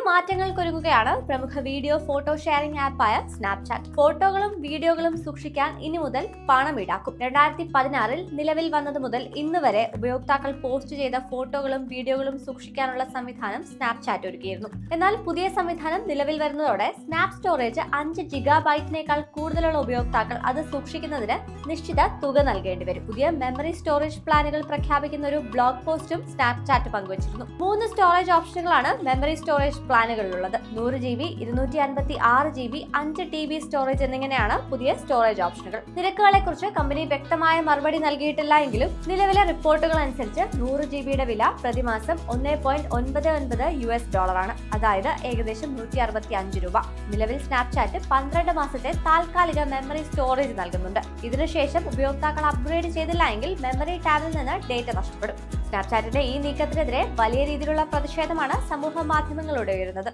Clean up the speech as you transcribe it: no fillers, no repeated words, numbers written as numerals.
മാറ്റങ്ങൾക്കൊരുങ്ങുകയാണ് പ്രമുഖ video photo sharing ആപ്പായ Snapchat. ഫോട്ടോകളും വീഡിയോകളും സൂക്ഷിക്കാൻ ഇനി മുതൽ പണം ഈടാക്കും. 2016 നിലവിൽ വന്നത് മുതൽ ഇന്ന് വരെ ഉപയോക്താക്കൾ പോസ്റ്റ് ചെയ്ത ഫോട്ടോകളും വീഡിയോകളും സൂക്ഷിക്കാനുള്ള സംവിധാനം സ്നാപ്ചാറ്റ് ഒരുക്കിയിരുന്നു. എന്നാൽ പുതിയ സംവിധാനം നിലവിൽ വരുന്നതോടെ സ്നാപ് സ്റ്റോറേജ് 5 GB കൂടുതലുള്ള ഉപയോക്താക്കൾ അത് സൂക്ഷിക്കുന്നതിന് നിശ്ചിത തുക നൽകേണ്ടി വരും. പുതിയ മെമ്മറി സ്റ്റോറേജ് പ്ലാനുകൾ പ്രഖ്യാപിക്കുന്ന ഒരു ബ്ലോഗ് പോസ്റ്റും സ്നാപ്ചാറ്റ് പങ്കുവച്ചിരുന്നു. 3 സ്റ്റോറേജ് ഓപ്ഷനുകളാണ് മെമ്മറി സ്റ്റോറേജ് പ്ലാനുകളിലുള്ളത്. 100 GB, 256 GB, 5 TB സ്റ്റോറേജ് എന്നിങ്ങനെയാണ് പുതിയ സ്റ്റോറേജ് ഓപ്ഷനുകൾ. നിരക്കുകളെ കുറിച്ച് കമ്പനി വ്യക്തമായ മറുപടി നൽകിയിട്ടില്ല എങ്കിലും നിലവിലെ റിപ്പോർട്ടുകൾ അനുസരിച്ച് 100 GB വില പ്രതിമാസം $1.99 ആണ്. അതായത് ഏകദേശം 165 രൂപ. നിലവിൽ സ്നാപ്ചാറ്റ് 12 മാസത്തെ താൽക്കാലിക മെമ്മറി സ്റ്റോറേജ് നൽകുന്നുണ്ട്. ഇതിനുശേഷം ഉപയോക്താക്കൾ അപ്ഗ്രേഡ് ചെയ്തില്ല എങ്കിൽ മെമ്മറി ടാബിൽ നിന്ന് ഡേറ്റ നഷ്ടപ്പെടും. സ്നാപ്ചാറ്റിന്റെ ഈ നീക്കത്തിനെതിരെ വലിയ രീതിയിലുള്ള പ്രതിഷേധമാണ് സമൂഹ മാധ്യമങ്ങളിലൂടെ ഉയരുന്നത്.